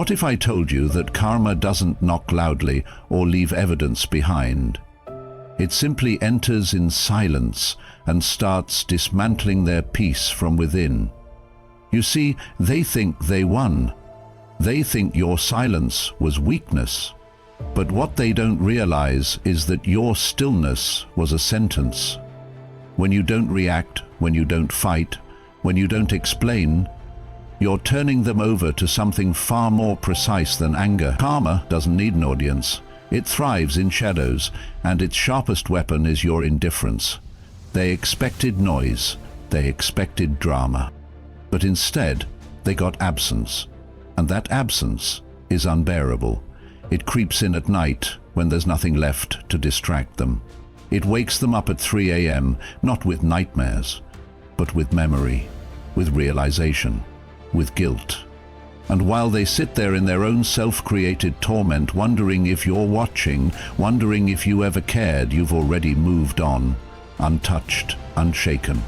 What if I told you that karma doesn't knock loudly or leave evidence behind? It simply enters in silence and starts dismantling their peace from within. You see, they think they won. They think your silence was weakness. But what they don't realize is that your stillness was a sentence. When you don't react, when you don't fight, when you don't explain, you're turning them over to something far more precise than anger. Karma doesn't need an audience. It thrives in shadows, and its sharpest weapon is your indifference. They expected noise, they expected drama. But instead, they got absence. And that absence is unbearable. It creeps in at night when there's nothing left to distract them. It wakes them up at 3 a.m., not with nightmares, but with memory, with realization, with guilt. And while they sit there in their own self-created torment, wondering if you're watching, wondering if you ever cared, you've already moved on, untouched, unshaken.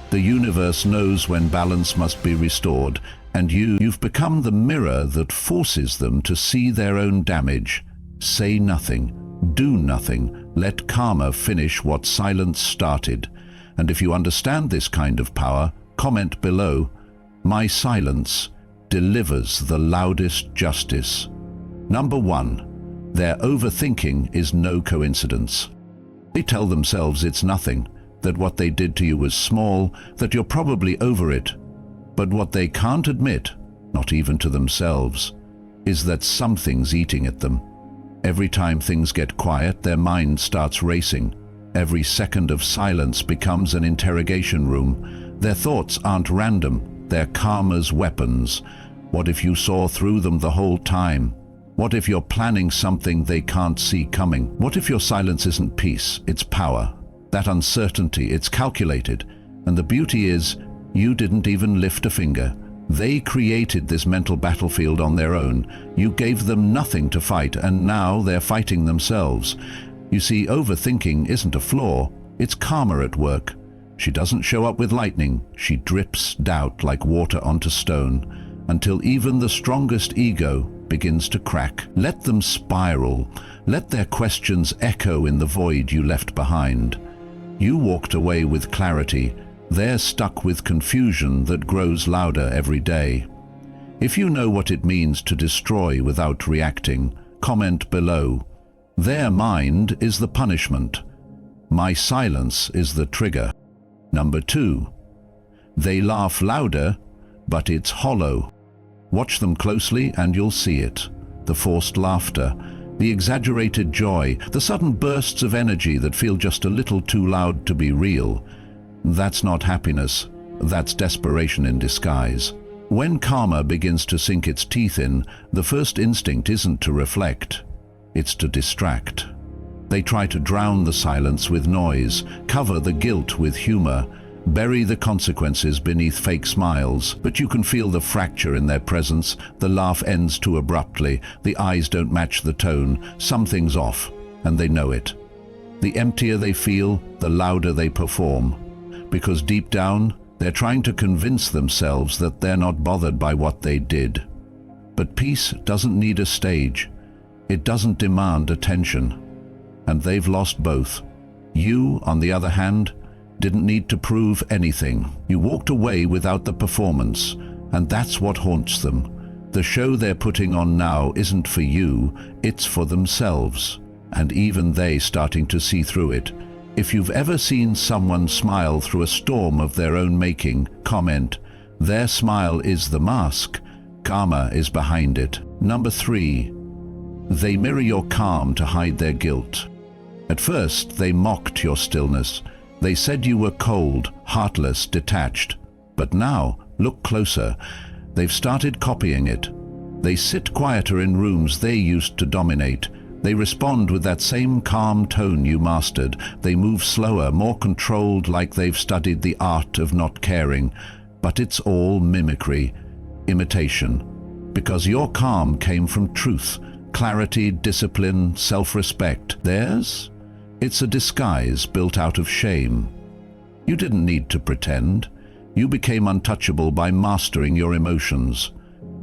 The universe knows when balance must be restored, and you've become the mirror that forces them to see their own damage. Say nothing, do nothing, let karma finish what silence started. And if you understand this kind of power, comment below. My silence delivers the loudest justice. Number 1. Their overthinking is no coincidence. They tell themselves it's nothing, that what they did to you was small, that you're probably over it. But what they can't admit, not even to themselves, is that something's eating at them. Every time things get quiet, their mind starts racing. Every second of silence becomes an interrogation room. Their thoughts aren't random. They're karma's weapons. What if you saw through them the whole time? What if you're planning something they can't see coming? What if your silence isn't peace, it's power? That uncertainty, it's calculated. And the beauty is, you didn't even lift a finger. They created this mental battlefield on their own. You gave them nothing to fight, and now they're fighting themselves. You see, overthinking isn't a flaw, it's karma at work. She doesn't show up with lightning, she drips doubt like water onto stone, until even the strongest ego begins to crack. Let them spiral, let their questions echo in the void you left behind. You walked away with clarity, they're stuck with confusion that grows louder every day. If you know what it means to destroy without reacting, comment below. Their mind is the punishment. My silence is the trigger. Number 2. They laugh louder, but it's hollow. Watch them closely and you'll see it. The forced laughter, the exaggerated joy, the sudden bursts of energy that feel just a little too loud to be real. That's not happiness, that's desperation in disguise. When karma begins to sink its teeth in, the first instinct isn't to reflect, it's to distract. They try to drown the silence with noise, cover the guilt with humor, bury the consequences beneath fake smiles, but you can feel the fracture in their presence. The laugh ends too abruptly, the eyes don't match the tone, something's off, and they know it. The emptier they feel, the louder they perform, because deep down, they're trying to convince themselves that they're not bothered by what they did. But peace doesn't need a stage. It doesn't demand attention. And they've lost both. You, on the other hand, didn't need to prove anything. You walked away without the performance, and that's what haunts them. The show they're putting on now isn't for you, it's for themselves, and even they starting to see through it. If you've ever seen someone smile through a storm of their own making, comment, their smile is the mask, karma is behind it. Number 3. They mirror your calm to hide their guilt. At first, they mocked your stillness. They said you were cold, heartless, detached. But now, look closer. They've started copying it. They sit quieter in rooms they used to dominate. They respond with that same calm tone you mastered. They move slower, more controlled, like they've studied the art of not caring. But it's all mimicry, imitation. Because your calm came from truth, clarity, discipline, self-respect. Theirs? It's a disguise built out of shame. You didn't need to pretend. You became untouchable by mastering your emotions.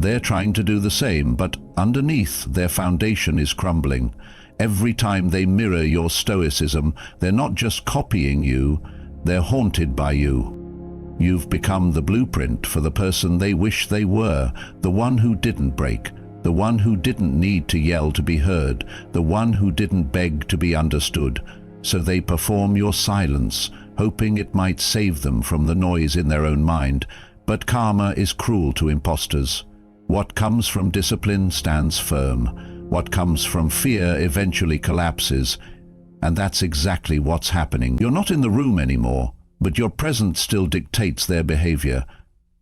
They're trying to do the same, but underneath their foundation is crumbling. Every time they mirror your stoicism, they're not just copying you, they're haunted by you. You've become the blueprint for the person they wish they were, the one who didn't break, the one who didn't need to yell to be heard, the one who didn't beg to be understood. So they perform your silence, hoping it might save them from the noise in their own mind. But karma is cruel to imposters. What comes from discipline stands firm. What comes from fear eventually collapses. And that's exactly what's happening. You're not in the room anymore, but your presence still dictates their behavior.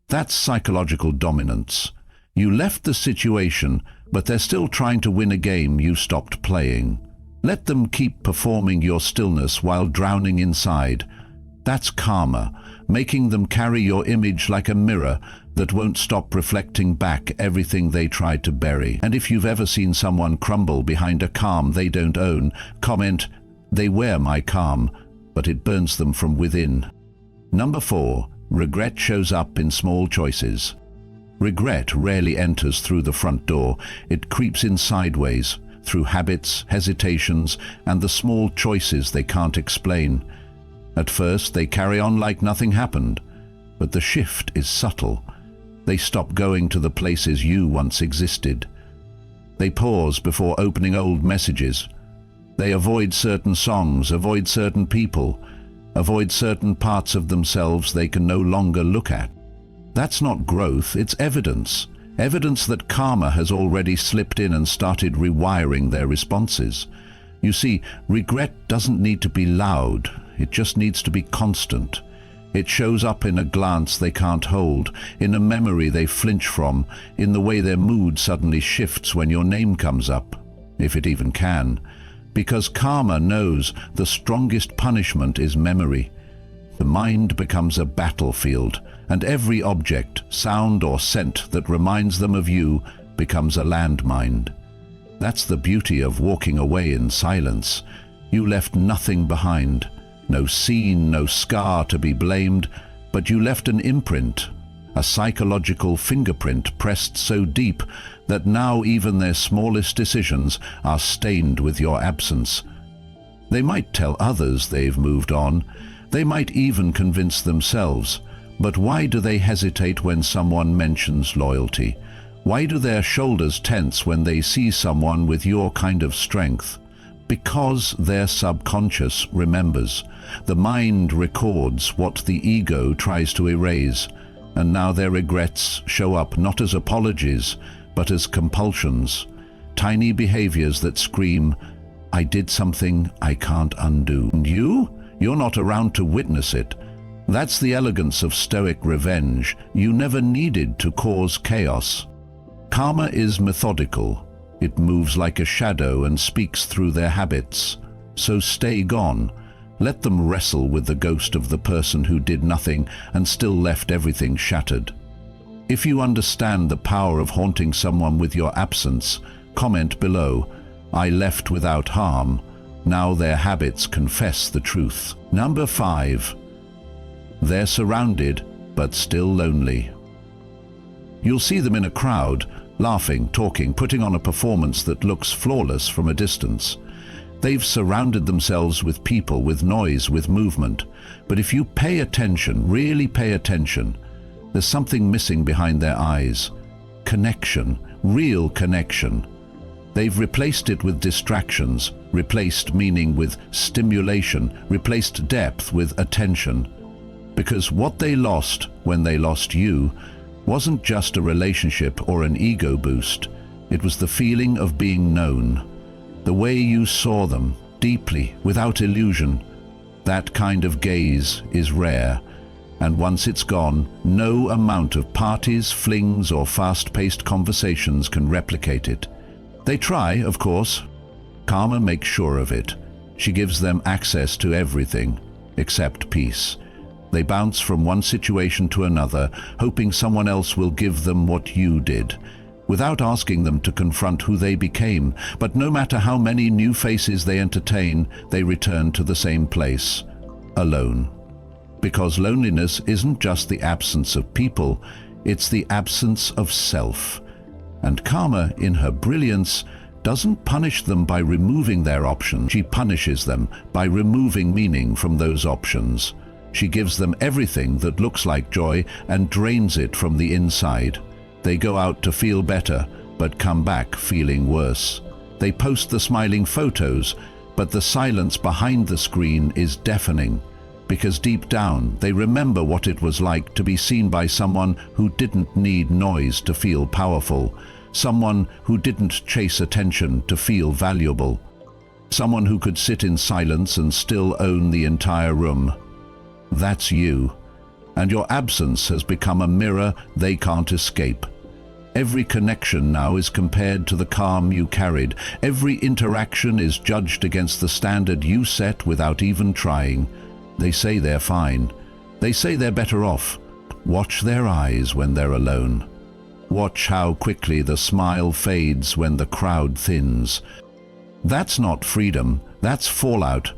That's psychological dominance. You left the situation, but they're still trying to win a game you stopped playing. Let them keep performing your stillness while drowning inside. That's karma, making them carry your image like a mirror that won't stop reflecting back everything they tried to bury. And if you've ever seen someone crumble behind a calm they don't own, comment, "They wear my calm, but it burns them from within." Number 4, regret shows up in small choices. Regret rarely enters through the front door. It creeps in sideways, through habits, hesitations, and the small choices they can't explain. At first, they carry on like nothing happened, but the shift is subtle. They stop going to the places you once existed. They pause before opening old messages. They avoid certain songs, avoid certain people, avoid certain parts of themselves they can no longer look at. That's not growth, it's evidence. Evidence that karma has already slipped in and started rewiring their responses. You see, regret doesn't need to be loud, it just needs to be constant. It shows up in a glance they can't hold, in a memory they flinch from, in the way their mood suddenly shifts when your name comes up, if it even can. Because karma knows the strongest punishment is memory. The mind becomes a battlefield, and every object, sound or scent that reminds them of you becomes a landmine. That's the beauty of walking away in silence. You left nothing behind. No scene, no scar to be blamed, but you left an imprint, a psychological fingerprint pressed so deep that now even their smallest decisions are stained with your absence. They might tell others they've moved on. They might even convince themselves. But why do they hesitate when someone mentions loyalty? Why do their shoulders tense when they see someone with your kind of strength? Because their subconscious remembers. The mind records what the ego tries to erase, and now their regrets show up not as apologies, but as compulsions, tiny behaviors that scream, "I did something I can't undo." And you're not around to witness it. That's the elegance of Stoic revenge. You never needed to cause chaos. Karma is methodical. It moves like a shadow and speaks through their habits. So stay gone. Let them wrestle with the ghost of the person who did nothing and still left everything shattered. If you understand the power of haunting someone with your absence, comment below, "I left without harm. Now their habits confess the truth." Number 5. They're surrounded, but still lonely. You'll see them in a crowd, laughing, talking, putting on a performance that looks flawless from a distance. They've surrounded themselves with people, with noise, with movement. But if you pay attention, really pay attention, there's something missing behind their eyes. Connection, real connection. They've replaced it with distractions, replaced meaning with stimulation, replaced depth with attention. Because what they lost when they lost you wasn't just a relationship or an ego boost. It was the feeling of being known. The way you saw them, deeply, without illusion. That kind of gaze is rare. And once it's gone, no amount of parties, flings, or fast-paced conversations can replicate it. They try, of course. Karma makes sure of it. She gives them access to everything, except peace. They bounce from one situation to another, hoping someone else will give them what you did, without asking them to confront who they became. But no matter how many new faces they entertain, they return to the same place, alone. Because loneliness isn't just the absence of people, it's the absence of self. And karma, in her brilliance, doesn't punish them by removing their options. She punishes them by removing meaning from those options. She gives them everything that looks like joy and drains it from the inside. They go out to feel better, but come back feeling worse. They post the smiling photos, but the silence behind the screen is deafening, because deep down they remember what it was like to be seen by someone who didn't need noise to feel powerful, someone who didn't chase attention to feel valuable, someone who could sit in silence and still own the entire room. That's you, and your absence has become a mirror they can't escape. Every connection now is compared to the calm you carried. Every interaction is judged against the standard you set without even trying. They say they're fine. They say they're better off. Watch their eyes when they're alone. Watch how quickly the smile fades when the crowd thins. That's not freedom, that's fallout.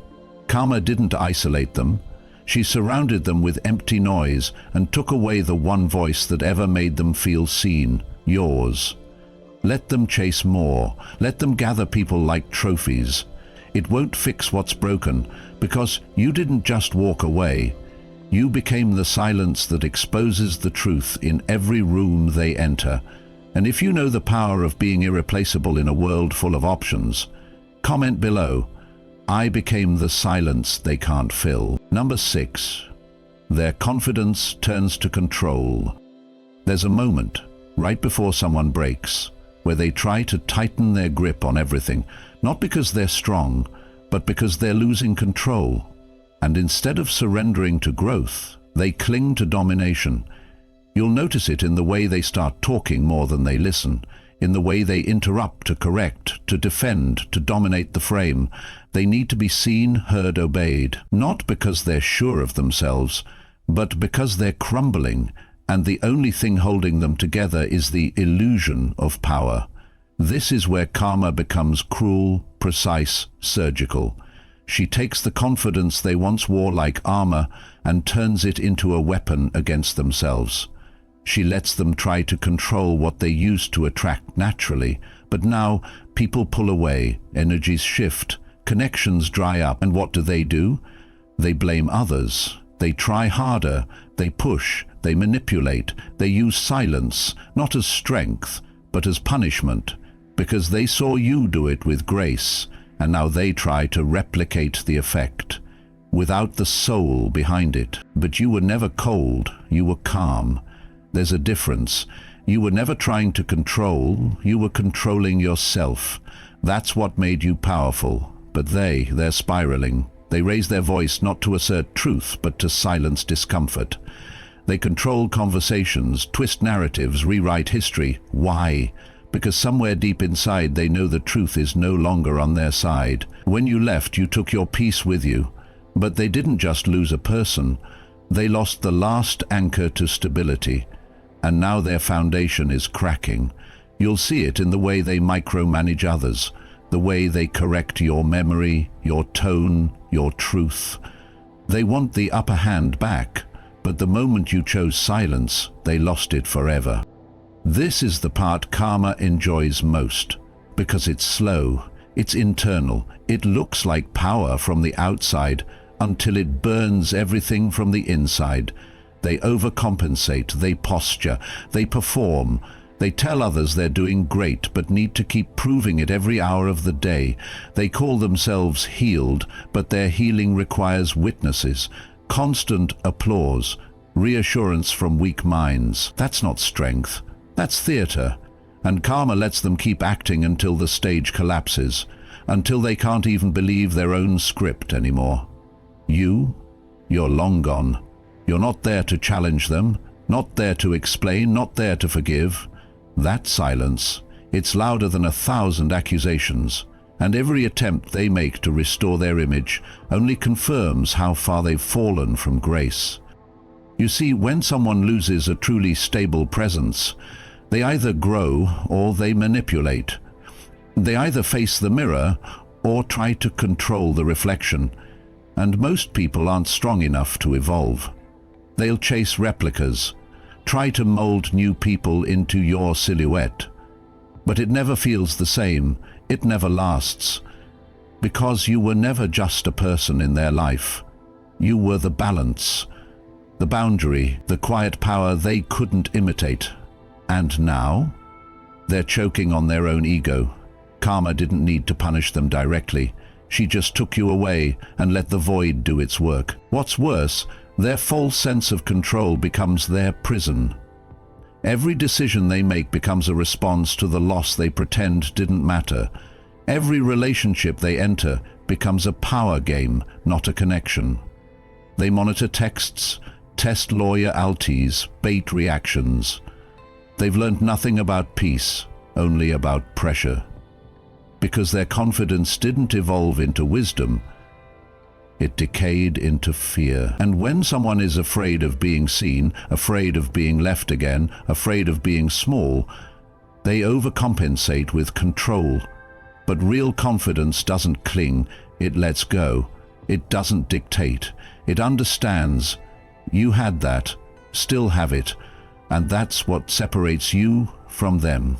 Karma didn't isolate them. She surrounded them with empty noise and took away the one voice that ever made them feel seen, yours. Let them chase more. Let them gather people like trophies. It won't fix what's broken, because you didn't just walk away. You became the silence that exposes the truth in every room they enter. And if you know the power of being irreplaceable in a world full of options, comment below. I became the silence they can't fill. Number 6. Their confidence turns to control. There's a moment, right before someone breaks, where they try to tighten their grip on everything, not because they're strong, but because they're losing control. And instead of surrendering to growth, they cling to domination. You'll notice it in the way they start talking more than they listen, in the way they interrupt to correct, to defend, to dominate the frame. They need to be seen, heard, obeyed, not because they're sure of themselves, but because they're crumbling, and the only thing holding them together is the illusion of power. This is where karma becomes cruel, precise, surgical. She takes the confidence they once wore like armor and turns it into a weapon against themselves. She lets them try to control what they used to attract naturally, but now people pull away, energies shift, connections dry up, and what do? They blame others. They try harder, they push, they manipulate, they use silence, not as strength, but as punishment, because they saw you do it with grace, and now they try to replicate the effect, without the soul behind it. But you were never cold, you were calm. There's a difference. You were never trying to control, you were controlling yourself. That's what made you powerful. But they're spiraling. They raise their voice not to assert truth, but to silence discomfort. They control conversations, twist narratives, rewrite history. Why? Because somewhere deep inside they know the truth is no longer on their side. When you left, you took your peace with you. But they didn't just lose a person. They lost the last anchor to stability. And now their foundation is cracking. You'll see it in the way they micromanage others, the way they correct your memory, your tone, your truth. They want the upper hand back, but the moment you chose silence, they lost it forever. This is the part karma enjoys most, because it's slow, it's internal, it looks like power from the outside until it burns everything from the inside. They overcompensate, they posture, they perform. They tell others they're doing great but need to keep proving it every hour of the day. They call themselves healed, but their healing requires witnesses, constant applause, reassurance from weak minds. That's not strength, that's theater. And karma lets them keep acting until the stage collapses, until they can't even believe their own script anymore. You're long gone. You're not there to challenge them, not there to explain, not there to forgive. That silence, it's louder than 1,000 accusations, and every attempt they make to restore their image only confirms how far they've fallen from grace. You see, when someone loses a truly stable presence, they either grow or they manipulate. They either face the mirror or try to control the reflection, and most people aren't strong enough to evolve. They'll chase replicas, try to mold new people into your silhouette. But it never feels the same. It never lasts. Because you were never just a person in their life. You were the balance, the boundary, the quiet power they couldn't imitate. And now? They're choking on their own ego. Karma didn't need to punish them directly. She just took you away and let the void do its work. What's worse, their false sense of control becomes their prison. Every decision they make becomes a response to the loss they pretend didn't matter. Every relationship they enter becomes a power game, not a connection. They monitor texts, test loyalties, bait reactions. They've learned nothing about peace, only about pressure. Because their confidence didn't evolve into wisdom, it decayed into fear. And when someone is afraid of being seen, afraid of being left again, afraid of being small, they overcompensate with control. But real confidence doesn't cling, it lets go. It doesn't dictate. It understands. You had that, still have it, and that's what separates you from them.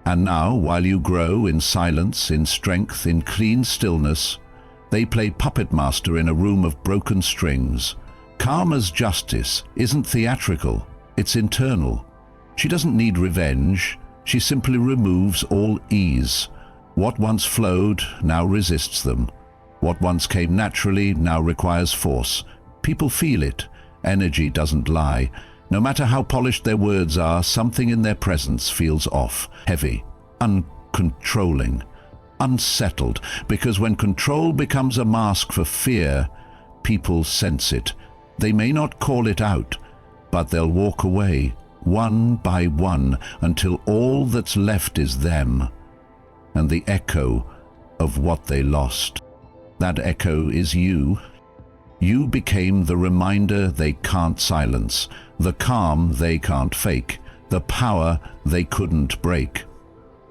And now, while you grow in silence, in strength, in clean stillness, they play puppet master in a room of broken strings. Karma's justice isn't theatrical, it's internal. She doesn't need revenge, she simply removes all ease. What once flowed now resists them. What once came naturally now requires force. People feel it. Energy doesn't lie. No matter how polished their words are, something in their presence feels off, heavy, uncontrolling, unsettled, because when control becomes a mask for fear, people sense it. They may not call it out, but they'll walk away, one by one, until all that's left is them, and the echo of what they lost. That echo is you. You became the reminder they can't silence, the calm they can't fake, the power they couldn't break.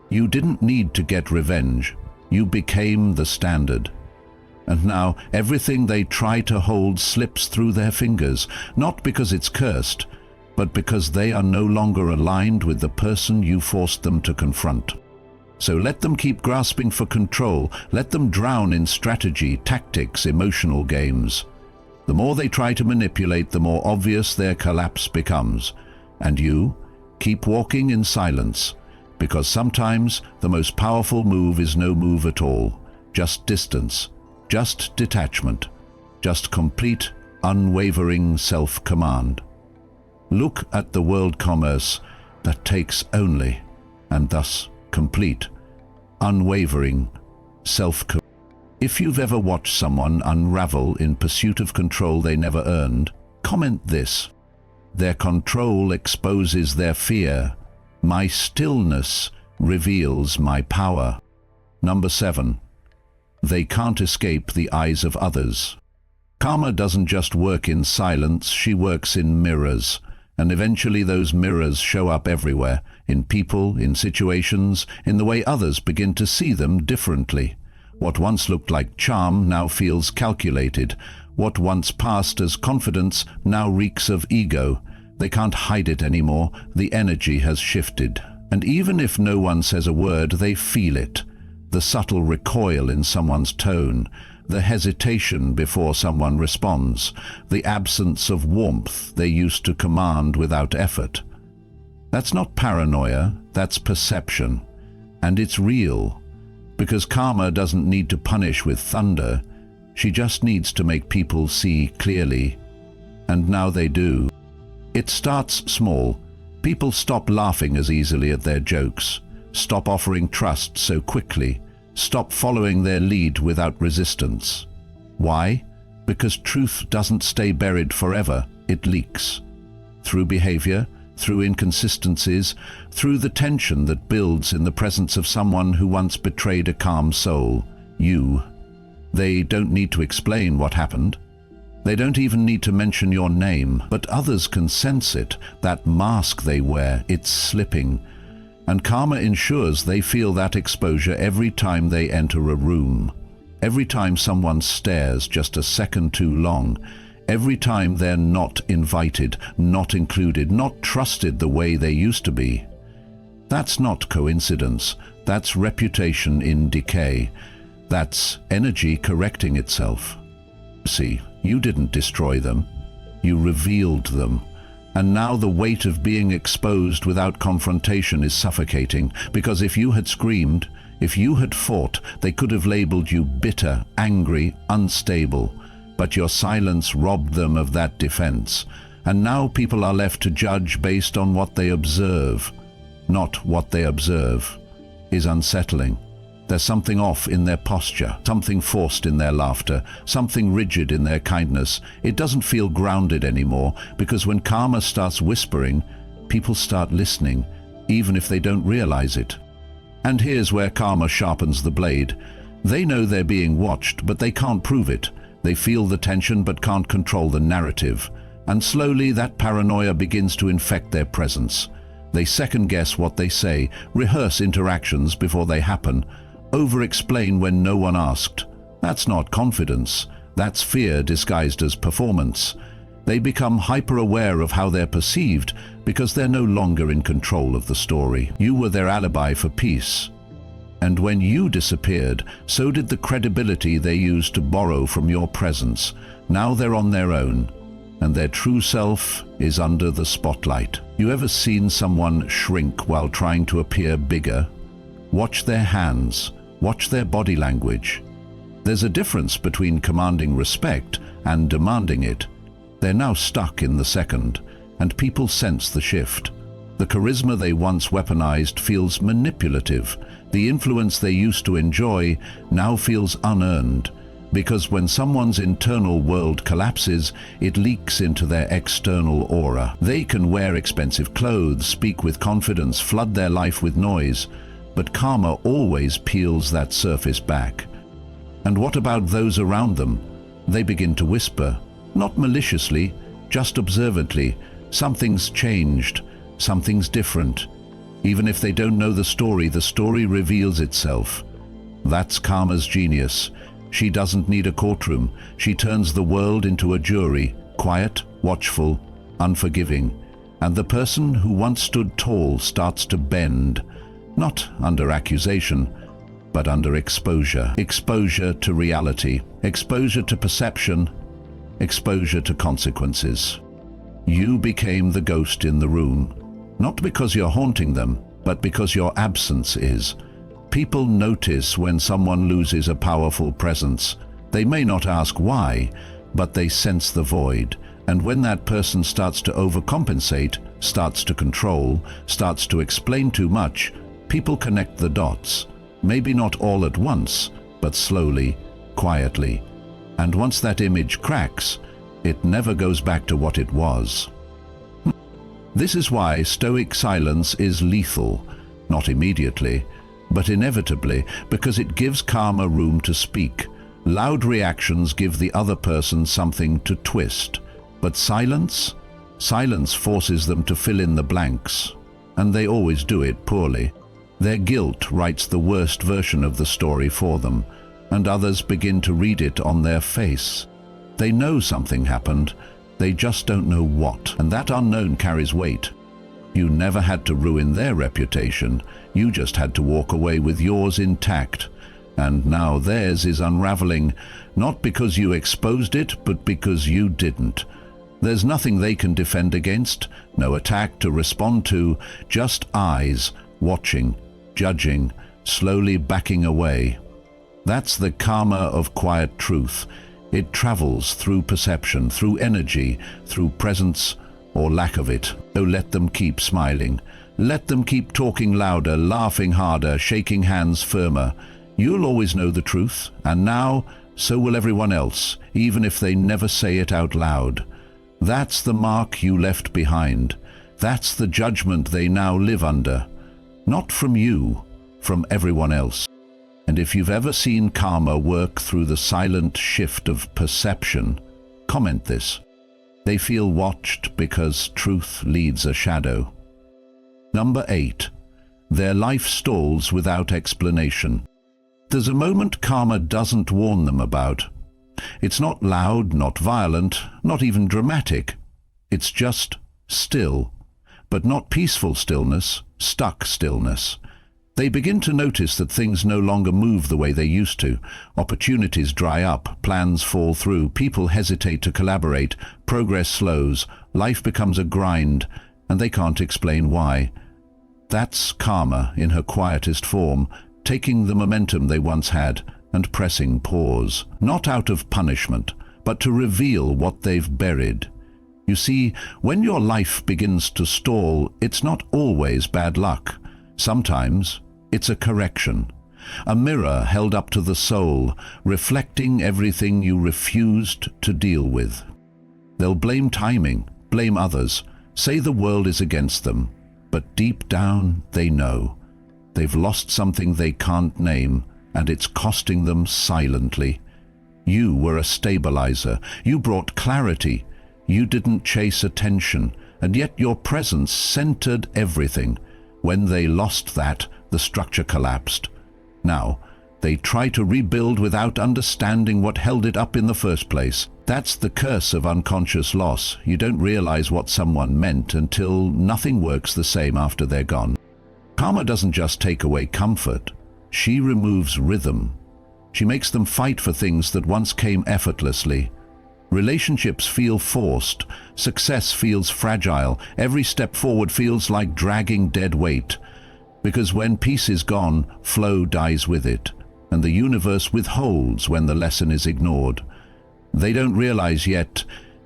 You didn't need to get revenge. You became the standard. And now everything they try to hold slips through their fingers, not because it's cursed, but because they are no longer aligned with the person you forced them to confront. So let them keep grasping for control. Let them drown in strategy, tactics, emotional games. The more they try to manipulate, the more obvious their collapse becomes. And you, keep walking in silence, because sometimes the most powerful move is no move at all, just distance, just detachment, just complete, unwavering self-command. Look at the world commerce that takes only, and thus complete, unwavering self-command. If you've ever watched someone unravel in pursuit of control they never earned, comment this: their control exposes their fear. My stillness reveals my power. Number 7. They can't escape the eyes of others. Karma doesn't just work in silence, she works in mirrors. And eventually those mirrors show up everywhere, in people, in situations, in the way others begin to see them differently. What once looked like charm now feels calculated. What once passed as confidence now reeks of ego. They can't hide it anymore. The energy has shifted. And even if no one says a word, they feel it. The subtle recoil in someone's tone, the hesitation before someone responds, the absence of warmth they used to command without effort. That's not paranoia, that's perception. And it's real. Because karma doesn't need to punish with thunder, she just needs to make people see clearly. And now they do. It starts small. People stop laughing as easily at their jokes, stop offering trust so quickly, stop following their lead without resistance. Why? Because truth doesn't stay buried forever, it leaks. Through behavior, through inconsistencies, through the tension that builds in the presence of someone who once betrayed a calm soul, you. They don't need to explain what happened. They don't even need to mention your name, but others can sense it, that mask they wear, it's slipping. And karma ensures they feel that exposure every time they enter a room. Every time someone stares just a second too long. Every time they're not invited, not included, not trusted the way they used to be. That's not coincidence. That's reputation in decay. That's energy correcting itself. See, you didn't destroy them. You revealed them. And now the weight of being exposed without confrontation is suffocating, because if you had screamed, if you had fought, they could have labeled you bitter, angry, unstable. But your silence robbed them of that defense. And now people are left to judge based on what they observe. Not what they observe is unsettling. There's something off in their posture, something forced in their laughter, something rigid in their kindness. It doesn't feel grounded anymore, because when karma starts whispering, people start listening, even if they don't realize it. And here's where karma sharpens the blade. They know they're being watched, but they can't prove it. They feel the tension but can't control the narrative. And slowly that paranoia begins to infect their presence. They second-guess what they say, rehearse interactions before they happen, over-explain when no one asked. That's not confidence. That's fear disguised as performance. They become hyper-aware of how they're perceived because they're no longer in control of the story. You were their alibi for peace. And when you disappeared, so did the credibility they used to borrow from your presence. Now they're on their own, and their true self is under the spotlight. You ever seen someone shrink while trying to appear bigger? Watch their hands, watch their body language. There's a difference between commanding respect and demanding it. They're now stuck in the second, and people sense the shift. The charisma they once weaponized feels manipulative. The influence they used to enjoy now feels unearned, because when someone's internal world collapses, it leaks into their external aura. They can wear expensive clothes, speak with confidence, flood their life with noise, but karma always peels that surface back. And what about those around them? They begin to whisper, not maliciously, just observantly. Something's changed, something's different. Even if they don't know the story reveals itself. That's karma's genius. She doesn't need a courtroom. She turns the world into a jury, quiet, watchful, unforgiving. And the person who once stood tall starts to bend, not under accusation, but under exposure. Exposure to reality, exposure to perception, exposure to consequences. You became the ghost in the room, not because you're haunting them, but because your absence is. People notice when someone loses a powerful presence. They may not ask why, but they sense the void. And when that person starts to overcompensate, starts to control, starts to explain too much, people connect the dots. Maybe not all at once, but slowly, quietly. And once that image cracks, it never goes back to what it was. This is why Stoic silence is lethal, not immediately, but inevitably, because it gives karma room to speak. Loud reactions give the other person something to twist, but silence forces them to fill in the blanks, and they always do it poorly. Their guilt writes the worst version of the story for them, and others begin to read it on their face. They know something happened, they just don't know what, and that unknown carries weight. You never had to ruin their reputation, you just had to walk away with yours intact. And now theirs is unraveling, not because you exposed it, but because you didn't. There's nothing they can defend against, no attack to respond to, just eyes, watching, judging, slowly backing away. That's the karma of quiet truth. It travels through perception, through energy, through presence or lack of it. So let them keep smiling. Let them keep talking louder, laughing harder, shaking hands firmer. You'll always know the truth, and now so will everyone else, even if they never say it out loud. That's the mark you left behind. That's the judgment they now live under. Not from you, from everyone else. And if you've ever seen karma work through the silent shift of perception, comment this. They feel watched because truth leads a shadow. Number 8. Their life stalls without explanation. There's a moment karma doesn't warn them about. It's not loud, not violent, not even dramatic. It's just still. but not peaceful stillness, stuck stillness. They begin to notice that things no longer move the way they used to. Opportunities dry up, plans fall through, people hesitate to collaborate, progress slows, life becomes a grind, and they can't explain why. That's karma in her quietest form, taking the momentum they once had and pressing pause, not out of punishment, but to reveal what they've buried. You see, when your life begins to stall, it's not always bad luck. Sometimes it's a correction, a mirror held up to the soul, reflecting everything you refused to deal with. They'll blame timing, blame others, say the world is against them, but deep down they know. They've lost something they can't name, and it's costing them silently. You were a stabilizer. You brought clarity. You didn't chase attention, and yet your presence centered everything. When they lost that, the structure collapsed. Now, they try to rebuild without understanding what held it up in the first place. That's the curse of unconscious loss. You don't realize what someone meant until nothing works the same after they're gone. Karma doesn't just take away comfort. She removes rhythm. She makes them fight for things that once came effortlessly. Relationships feel forced. Success feels fragile. Every step forward feels like dragging dead weight. Because when peace is gone, flow dies with it, and the universe withholds when the lesson is ignored. They don't realize yet,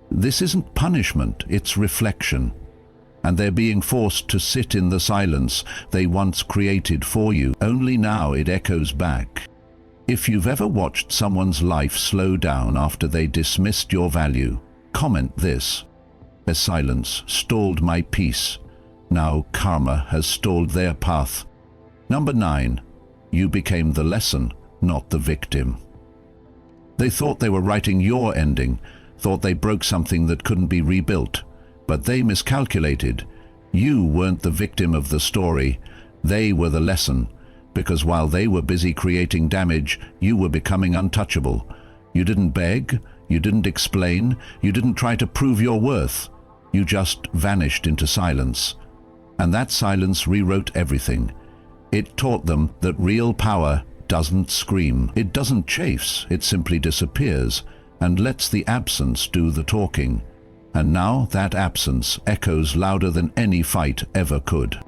this isn't punishment, it's reflection. And they're being forced to sit in the silence they once created for you. Only now it echoes back. If you've ever watched someone's life slow down after they dismissed your value, comment this: their silence stalled my peace. Now karma has stalled their path. Number 9. You became the lesson, not the victim. They thought they were writing your ending, thought they broke something that couldn't be rebuilt. But they miscalculated. You weren't the victim of the story. They were the lesson. Because while they were busy creating damage, you were becoming untouchable. You didn't beg, you didn't explain, you didn't try to prove your worth. You just vanished into silence. And that silence rewrote everything. It taught them that real power doesn't scream. It doesn't chase, it simply disappears and lets the absence do the talking. And now that absence echoes louder than any fight ever could.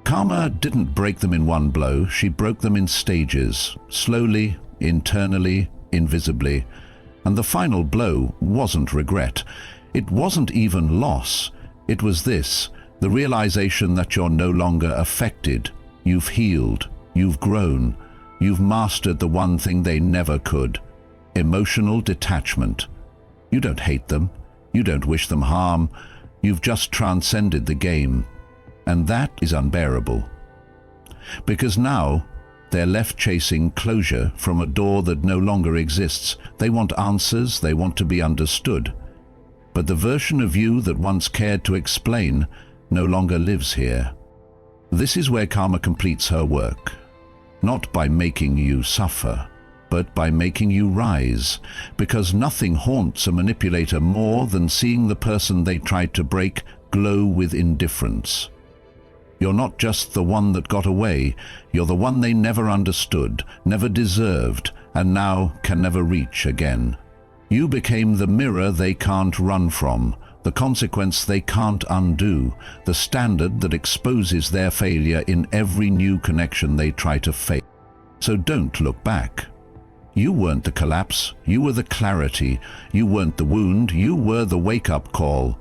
Karma didn't break them in one blow, she broke them in stages, slowly, internally, invisibly. And the final blow wasn't regret. It wasn't even loss. It was this: the realization that you're no longer affected. You've healed, you've grown, you've mastered the one thing they never could: emotional detachment. You don't hate them, you don't wish them harm, you've just transcended the game. And that is unbearable. Because now, they're left chasing closure from a door that no longer exists. They want answers, they want to be understood. But the version of you that once cared to explain no longer lives here. This is where karma completes her work. Not by making you suffer, but by making you rise. Because nothing haunts a manipulator more than seeing the person they tried to break glow with indifference. You're not just the one that got away, you're the one they never understood, never deserved, and now can never reach again. You became the mirror they can't run from, the consequence they can't undo, the standard that exposes their failure in every new connection they try to fake. So don't look back. You weren't the collapse, you were the clarity. You weren't the wound, you were the wake-up call.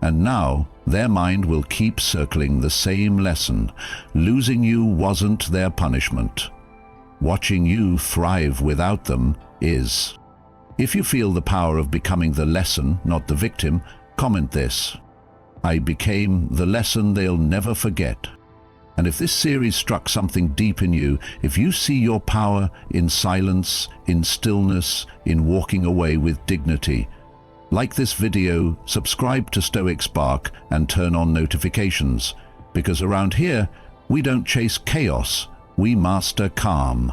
And now their mind will keep circling the same lesson. Losing you wasn't their punishment. Watching you thrive without them is. If you feel the power of becoming the lesson, not the victim, comment this: I became the lesson they'll never forget. And if this series struck something deep in you, if you see your power in silence, in stillness, in walking away with dignity, like this video, subscribe to Stoic Spark and turn on notifications. Because around here, we don't chase chaos, we master calm.